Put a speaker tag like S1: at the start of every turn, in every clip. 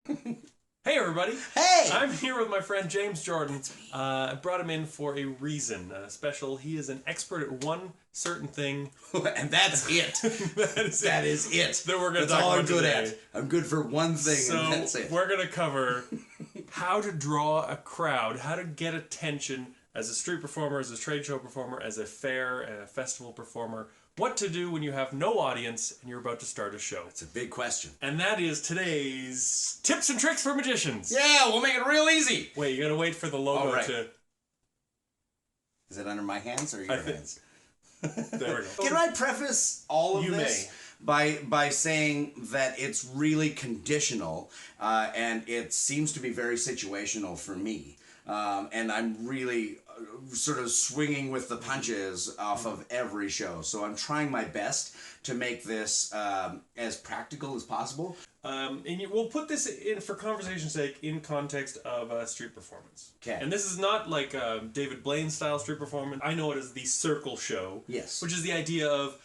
S1: Hey everybody!
S2: Hey!
S1: I'm here with my friend James Jordan. I brought him in for a reason, special. He is an expert at one certain thing.
S2: And that's it. That is it.
S1: That we're going to
S2: That's
S1: talk
S2: all
S1: about
S2: I'm good
S1: today.
S2: at. I'm good for one thing,
S1: So
S2: and that's it.
S1: we're going to cover how to draw a crowd, how to get attention as a street performer, as a trade show performer, as a fair and a festival performer. What to do when you have no audience and you're about to start a show.
S2: It's a big question.
S1: And that is today's tips and tricks for magicians.
S2: Yeah, we'll make it real easy.
S1: Wait, you gotta wait for the logo
S2: All right.
S1: to...
S2: Is it under my hands or your hands?
S1: There we go.
S2: Can I preface all of
S1: You
S2: this by saying that it's really conditional, and it seems to be very situational for me. And I'm really sort of swinging with the punches off of every show. So I'm trying my best to make this as practical as possible.
S1: We'll put this in, for conversation's sake, in context of a street performance.
S2: Okay.
S1: And this is not like David Blaine style street performance. I know it as the circle show.
S2: Yes.
S1: Which is the idea of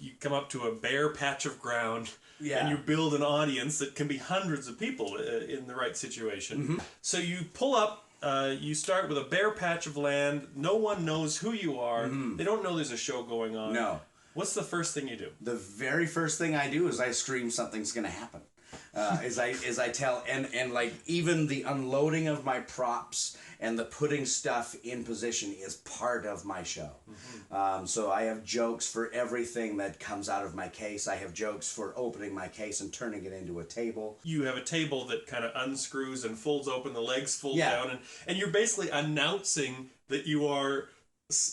S1: you come up to a bare patch of ground.
S2: Yeah.
S1: And you build an audience that can be hundreds of people in the right situation. Mm-hmm. So you pull up. You start with a bare patch of land. No one knows who you are. Mm-hmm. They don't know there's a show going on.
S2: No.
S1: What's the first thing you do?
S2: The very first thing I do is I scream something's gonna happen. As I tell, and like even the unloading of my props and the putting stuff in position is part of my show. Mm-hmm. So I have jokes for everything that comes out of my case. I have jokes for opening my case and turning it into a table.
S1: You have a table that kind of unscrews and folds open, the legs fold
S2: Yeah.
S1: down, and you're basically announcing that you are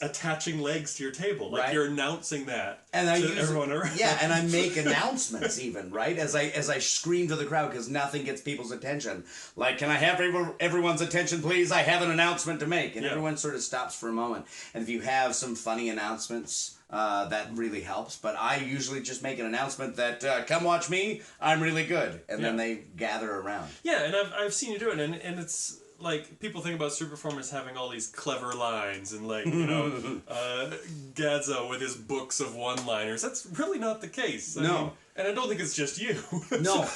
S1: attaching legs to your table. Like,
S2: right.
S1: You're announcing that
S2: and I
S1: to
S2: use,
S1: everyone around.
S2: Yeah, and I make announcements even, right? As I scream to the crowd because nothing gets people's attention. Like, can I have everyone's attention, please? I have an announcement to make. And everyone sort of stops for a moment. And if you have some funny announcements, that really helps. But I usually just make an announcement that, come watch me, I'm really good. And then they gather around.
S1: Yeah, and I've seen you do it, and it's... Like, people think about street performers having all these clever lines and, like, you know, Gazzo with his books of one-liners. That's really not the case. I mean, and I don't think it's just you.
S2: No.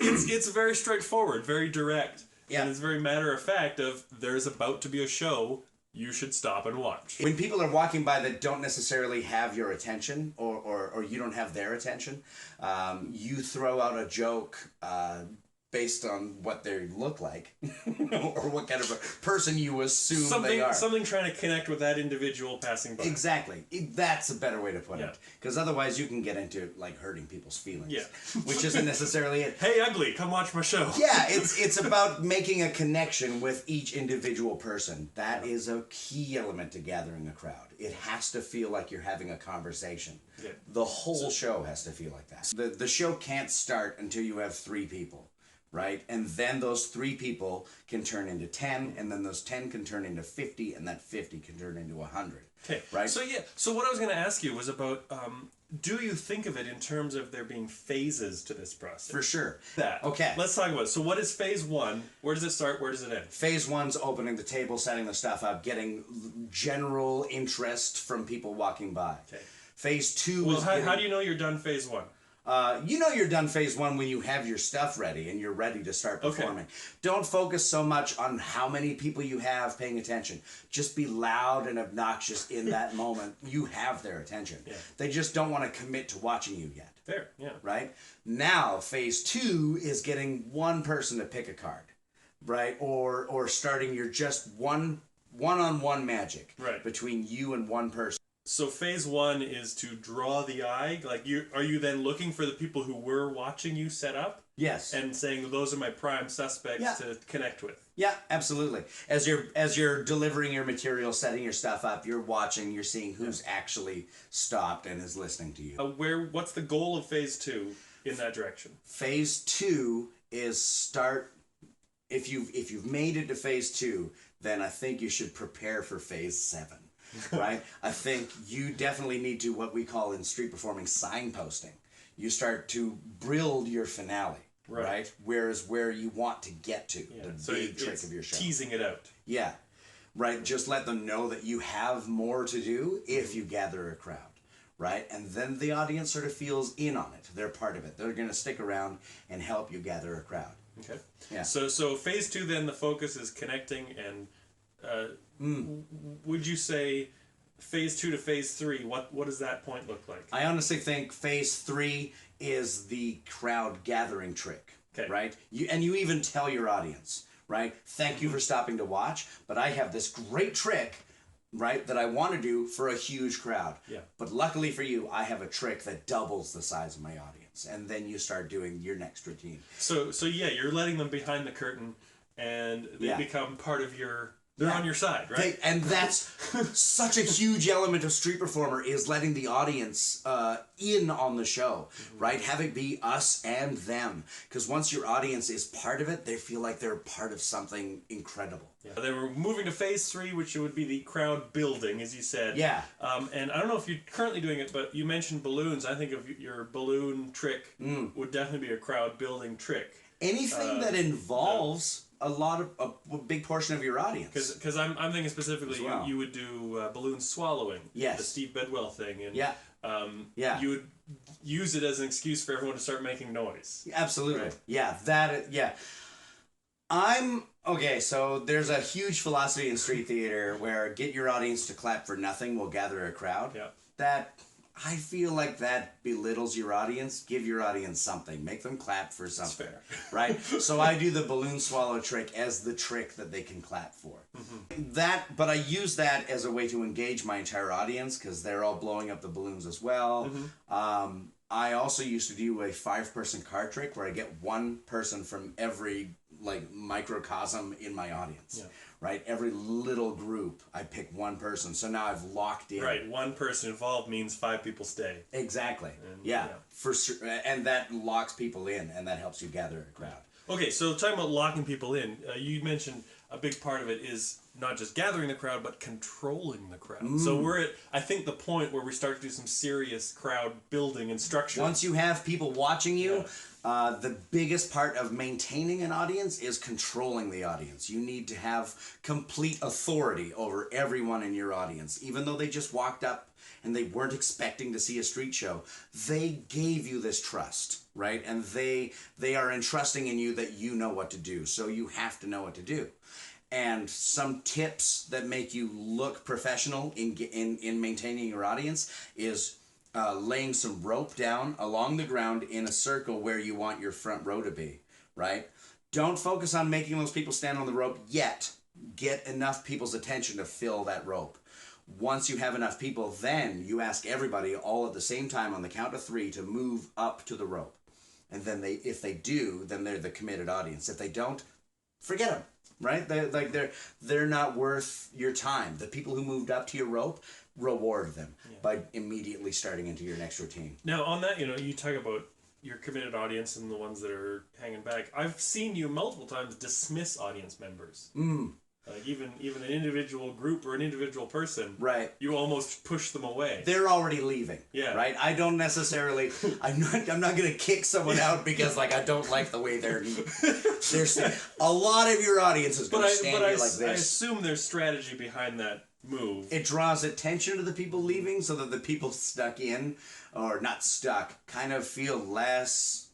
S1: It's very straightforward, very direct.
S2: Yeah.
S1: And it's very matter-of-fact of, there's about to be a show, you should stop and watch.
S2: When people are walking by that don't necessarily have your attention or you don't have their attention, you throw out a joke based on what they look like or what kind of a person you assume they are.
S1: Something trying to connect with that individual passing by.
S2: Exactly. That's a better way to put
S1: Yeah.
S2: it. Because otherwise you can get into like hurting people's feelings.
S1: Yeah.
S2: Which isn't necessarily it.
S1: Hey, ugly, come watch my show.
S2: Yeah, it's about making a connection with each individual person. That is a key element to gathering a crowd. It has to feel like you're having a conversation.
S1: Yeah.
S2: The whole show has to feel like that. The show can't start until you have 3 people. Right? And then those 3 people can turn into 10, and then those 10 can turn into 50, and that 50 can turn into 100.
S1: Okay.
S2: Right?
S1: So what I was going to ask you was about, do you think of it in terms of there being phases to this process?
S2: For sure.
S1: That.
S2: Okay.
S1: Let's talk about it. So what is phase 1? Where does it start? Where does it end?
S2: Phase 1's opening the table, setting the stuff up, getting general interest from people walking by.
S1: Okay.
S2: Phase 2
S1: Well,
S2: is
S1: how do you know you're done phase 1?
S2: you know you're done phase 1 when you have your stuff ready and you're ready to start performing.
S1: Okay.
S2: Don't focus so much on how many people you have paying attention. Just be loud and obnoxious in that moment. You have their attention.
S1: Yeah.
S2: They just don't want to commit to watching you yet.
S1: Fair, yeah.
S2: Right? Now, phase 2 is getting one person to pick a card. Right? Or starting your just one-on-one magic.
S1: Right.
S2: Between you and one person.
S1: So phase 1 is to draw the eye. Like, are you then looking for the people who were watching you set up?
S2: Yes.
S1: And saying those are my prime suspects
S2: Yeah.
S1: to connect with.
S2: Yeah, absolutely. As you're delivering your material, setting your stuff up, you're watching, you're seeing who's actually stopped and is listening to you.
S1: What's the goal of phase 2 in that direction?
S2: Phase 2 is start. If you've made it to phase 2, then I think you should prepare for phase 7. Right? I think you definitely need to, what we call in street performing, signposting. You start to build your finale, right? Whereas where you want to get to, the big trick of your show.
S1: Teasing it out.
S2: Yeah, right? Just let them know that you have more to do if you gather a crowd, right? And then the audience sort of feels in on it. They're part of it. They're going to stick around and help you gather a crowd.
S1: Okay.
S2: Yeah.
S1: So phase 2 then the focus is connecting, and would you say phase 2 to phase 3? What does that point look like?
S2: I honestly think phase 3 is the crowd gathering trick.
S1: Okay.
S2: Right. You even tell your audience, right? Thank you for stopping to watch, but I have this great trick, right, that I want to do for a huge crowd.
S1: Yeah.
S2: But luckily for you, I have a trick that doubles the size of my audience, and then you start doing your next routine.
S1: So yeah, you're letting them behind the curtain, and they become part of your. They're on your side, right?
S2: And that's such a huge element of Street Performer, is letting the audience in on the show, right? Have it be us and them. Because once your audience is part of it, they feel like they're part of something incredible.
S1: Yeah. They were moving to phase 3, which would be the crowd building, as you said.
S2: Yeah.
S1: And I don't know if you're currently doing it, but you mentioned balloons. I think of your balloon trick would definitely be a crowd building trick.
S2: Anything that involves a big portion of your audience.
S1: Because I'm thinking specifically,
S2: well.
S1: you would do balloon swallowing.
S2: Yes.
S1: The Steve Bedwell thing. And,
S2: yeah.
S1: You would use it as an excuse for everyone to start making noise.
S2: Absolutely.
S1: Right?
S2: Yeah. Okay, so there's a huge philosophy in street theater where get your audience to clap for nothing will gather a crowd.
S1: Yeah.
S2: I feel like that belittles your audience. Give your audience something. Make them clap for something.
S1: That's fair.
S2: Right? So I do the balloon swallow trick as the trick that they can clap for. But I use that as a way to engage my entire audience because they're all blowing up the balloons as well. I also used to do a 5-person card trick where I get one person from every microcosm in my audience. Yeah. Right? Every little group, I pick one person. So now I've locked in.
S1: Right. One person involved means 5 people stay.
S2: Exactly. And that locks people in, and that helps you gather a crowd.
S1: Okay, so talking about locking people in, you mentioned a big part of it is not just gathering the crowd, but controlling the crowd. So we're at, I think, the point where we start to do some serious crowd building and structure.
S2: Once you have people watching you, the biggest part of maintaining an audience is controlling the audience. You need to have complete authority over everyone in your audience. Even though they just walked up and they weren't expecting to see a street show, they gave you this trust, right? And they are entrusting in you that you know what to do. So you have to know what to do. And some tips that make you look professional in maintaining your audience is laying some rope down along the ground in a circle where you want your front row to be, right? Don't focus on making those people stand on the rope yet. Get enough people's attention to fill that rope. Once you have enough people, then you ask everybody all at the same time on the count of 3 to move up to the rope. And then if they do, then they're the committed audience. If they don't, forget them, right? They're not worth your time. The people who moved up to your rope, reward them by immediately starting into your next routine.
S1: Now, on that, you talk about your committed audience and the ones that are hanging back. I've seen you multiple times dismiss audience members. Like even an individual group or an individual person,
S2: right? You
S1: almost push them away.
S2: They're already leaving, right? I don't necessarily. I'm not gonna kick someone out because I don't like the way they're a lot of your audience is gonna stand here like this.
S1: I assume there's strategy behind that move.
S2: It draws attention to the people leaving so that the people stuck in, or not stuck, kind of feel less.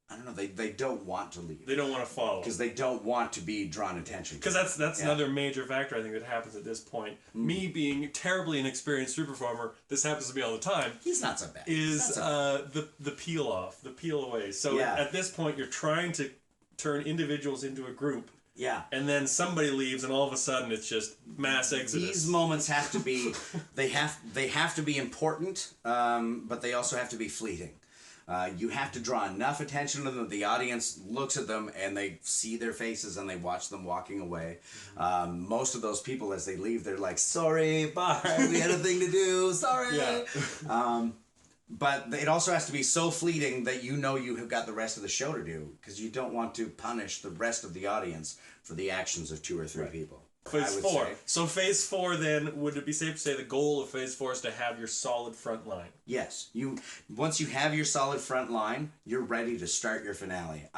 S2: I don't know. They don't want to leave.
S1: They don't want to follow
S2: because they don't want to be drawn attention.
S1: Because that's another major factor I think that happens at this point. Me being terribly inexperienced street performer, this happens to me all the time.
S2: He's not so bad.
S1: Is the peel off, the peel away. So at this point, you're trying to turn individuals into a group.
S2: Yeah.
S1: And then somebody leaves, and all of a sudden it's just mass exodus.
S2: These moments have to be they have to be important, but they also have to be fleeting. You have to draw enough attention to them that the audience looks at them and they see their faces and they watch them walking away. Most of those people, as they leave, they're like, sorry, bye, we had a thing to do, sorry. Yeah. But it also has to be so fleeting that you know you have got the rest of the show to do, because you don't want to punish the rest of the audience for the actions of 2 or 3 people.
S1: Phase 4. So phase 4 then, would it be safe to say the goal of phase 4 is to have your solid front line?
S2: Yes. Once you have your solid front line, you're ready to start your finale.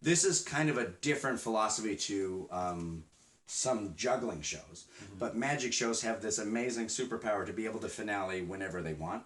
S2: This is kind of a different philosophy to some juggling shows, but magic shows have this amazing superpower to be able to finale whenever they want.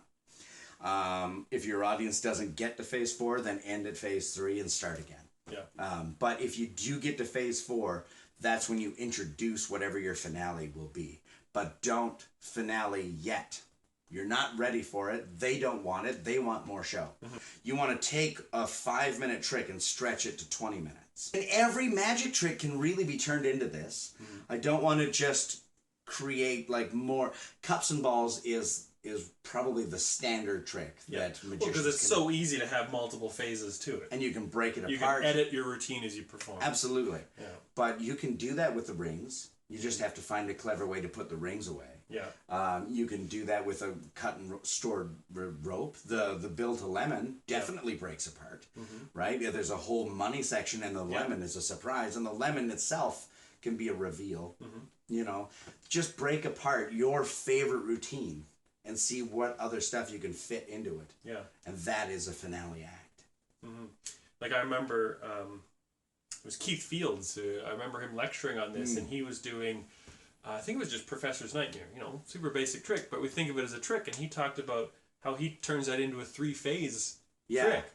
S2: If your audience doesn't get to phase 4, then end at phase 3 and start again.
S1: Yeah.
S2: But if you do get to phase 4, that's when you introduce whatever your finale will be. But don't finale yet. You're not ready for it. They don't want it. They want more show. Mm-hmm. You want to take a 5-minute trick and stretch it to 20 minutes. And every magic trick can really be turned into this. Mm-hmm. I don't want to just create like more. Cups and balls is probably the standard trick that magicians
S1: because it's so easy to have multiple phases to it.
S2: And you can break it apart.
S1: You can edit your routine as you perform.
S2: Absolutely.
S1: Yeah.
S2: But you can do that with the rings. You just have to find a clever way to put the rings away.
S1: Yeah.
S2: You can do that with a cut and stored rope. The bill to lemon definitely breaks apart, right? Yeah, there's a whole money section, and the lemon is a surprise, and the lemon itself can be a reveal. You know, just break apart your favorite routine and see what other stuff you can fit into it.
S1: Yeah.
S2: And that is a finale act.
S1: Like I remember, it was Keith Fields. I remember him lecturing on this, and he was doing, I think it was just Professor's Nightmare, you know, super basic trick, but we think of it as a trick, and he talked about how he turns that into a 3-phase trick.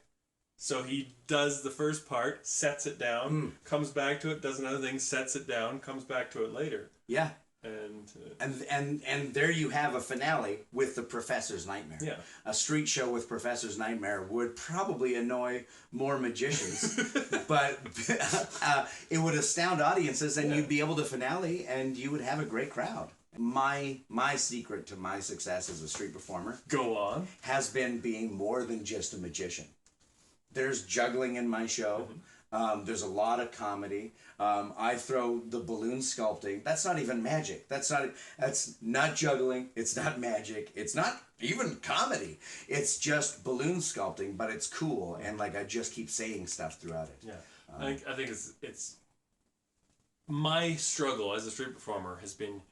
S1: So he does the first part, sets it down, comes back to it, does another thing, sets it down, comes back to it later.
S2: Yeah.
S1: And
S2: there you have a finale with the Professor's Nightmare.
S1: Yeah.
S2: A street show with Professor's Nightmare would probably annoy more magicians, but it would astound audiences, and you'd be able to finale, and you would have a great crowd. My secret to my success as a street performer,
S1: go on,
S2: has been being more than just a magician. There's juggling in my show. There's a lot of comedy. I throw the balloon sculpting. That's not even magic. That's not juggling. It's not magic. It's not even comedy. It's just balloon sculpting, but it's cool. And like I just keep saying stuff throughout it.
S1: Yeah, I think it's my struggle as a street performer has been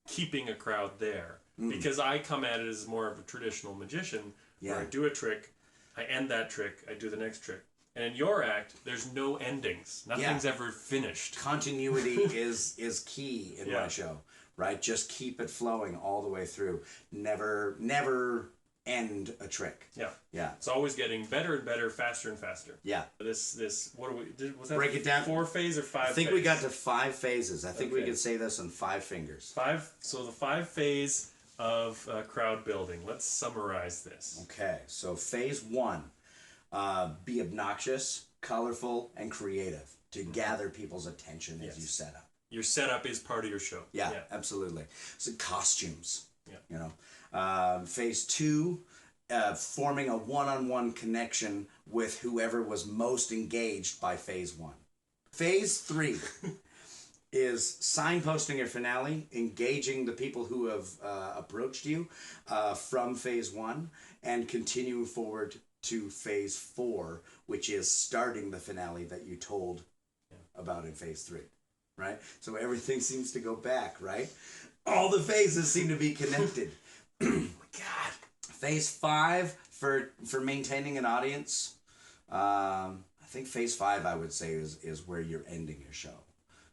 S1: keeping a crowd there because I come at it as more of a traditional magician where I do a trick, I end that trick, I do the next trick. And in your act, there's no endings. Nothing's ever finished.
S2: Continuity is key in my show, right? Just keep it flowing all the way through. Never end a trick.
S1: Yeah.
S2: Yeah.
S1: It's always getting better and better, faster and faster.
S2: Yeah.
S1: This what was that?
S2: Break it down.
S1: 4 phase or 5 phase?
S2: I think we got to 5 phases. I think we could say this in 5 fingers.
S1: 5. So the 5 phase of crowd building. Let's summarize this.
S2: Okay. So phase 1. Be obnoxious, colorful, and creative to gather people's attention as you set up.
S1: Your setup is part of your show.
S2: Yeah, absolutely. So costumes.
S1: Yeah.
S2: You know, phase 2, forming a one-on-one connection with whoever was most engaged by phase 1. Phase 3 is signposting your finale, engaging the people who have approached you from phase 1, and continuing forward to phase 4, which is starting the finale that you told about in phase 3, right? So everything seems to go back, right? All the phases seem to be connected. Oh my God. Phase 5 for maintaining an audience. I think phase 5, I would say, is where you're ending your show.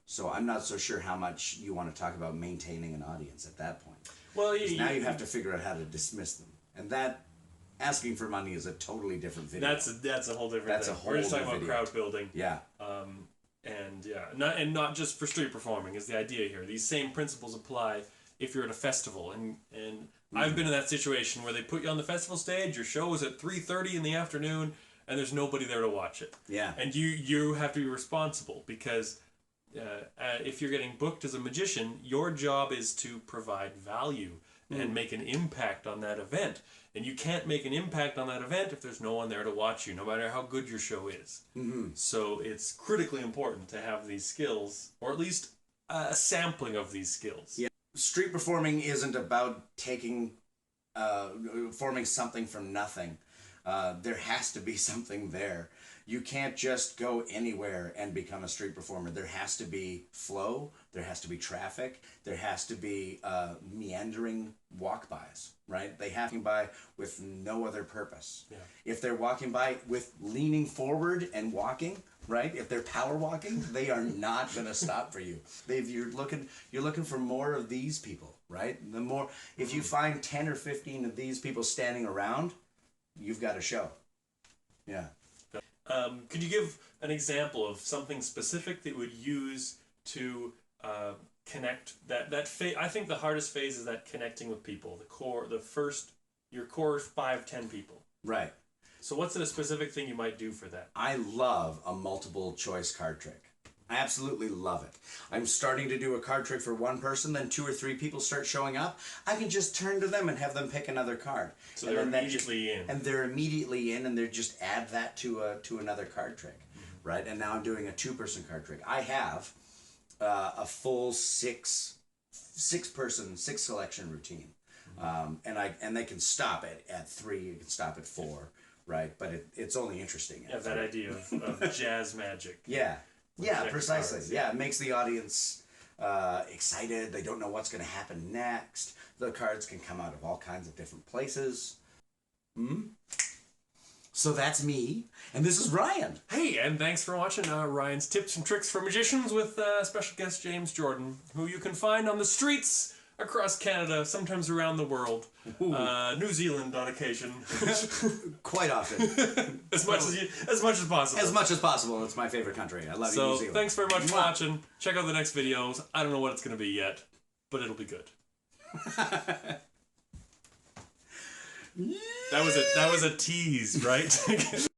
S2: So I'm not so sure how much you want to talk about maintaining an audience at that point.
S1: Well,
S2: now you have to figure out how to dismiss them, and that. Asking for money is a totally different video.
S1: That's a whole different thing. We're just talking about crowd building.
S2: Yeah.
S1: And not just for street performing is the idea here. These same principles apply if you're at a festival. And I've been in that situation where they put you on the festival stage, your show is at 3:30 in the afternoon, and there's nobody there to watch it.
S2: Yeah.
S1: And you have to be responsible because if you're getting booked as a magician, your job is to provide value and make an impact on that event. And you can't make an impact on that event if there's no one there to watch you, no matter how good your show is. So it's critically important to have these skills, or at least a sampling of these skills.
S2: Yeah. Street performing isn't about forming something from nothing. There has to be something there. You can't just go anywhere and become a street performer. There has to be flow. There has to be traffic. There has to be meandering walk-bys, right? They have to by with no other purpose.
S1: Yeah.
S2: If they're walking by with leaning forward and walking, right? If they're power walking, they are not going to stop for you. You're looking for more of these people. right? The more, if you find 10 or 15 of these people standing around, you've got a show. Yeah.
S1: Could you give an example of something specific that you would use to connect that phase? I think the hardest phase is that connecting with people, your core 5-10 people.
S2: Right.
S1: So what's a specific thing you might do for that?
S2: I love a multiple choice card trick. I absolutely love it. I'm starting to do a card trick for one person, then 2 or 3 people start showing up. I can just turn to them and have them pick another card.
S1: So they're immediately in.
S2: And they're immediately in, and they just add that to another card trick, right? And now I'm doing a 2-person card trick. I have a full 6-person, 6 selection routine, and they can stop at 3. You can stop at 4, right? But it's only interesting.
S1: Yeah, that idea of jazz magic.
S2: Yeah. Yeah, precisely. Yeah, it makes the audience excited. They don't know what's going to happen next. The cards can come out of all kinds of different places. So that's me, and this is Ryan.
S1: Hey, and thanks for watching Ryan's Tips and Tricks for Magicians with special guest James Jordan, who you can find on the streets across Canada, sometimes around the world, New Zealand on occasion.
S2: Quite often.
S1: as much as possible.
S2: As much as possible. It's my favorite country. I love you, New Zealand.
S1: So thanks very much for watching. Check out the next videos. I don't know what it's going to be yet, but it'll be good. That was a tease, right?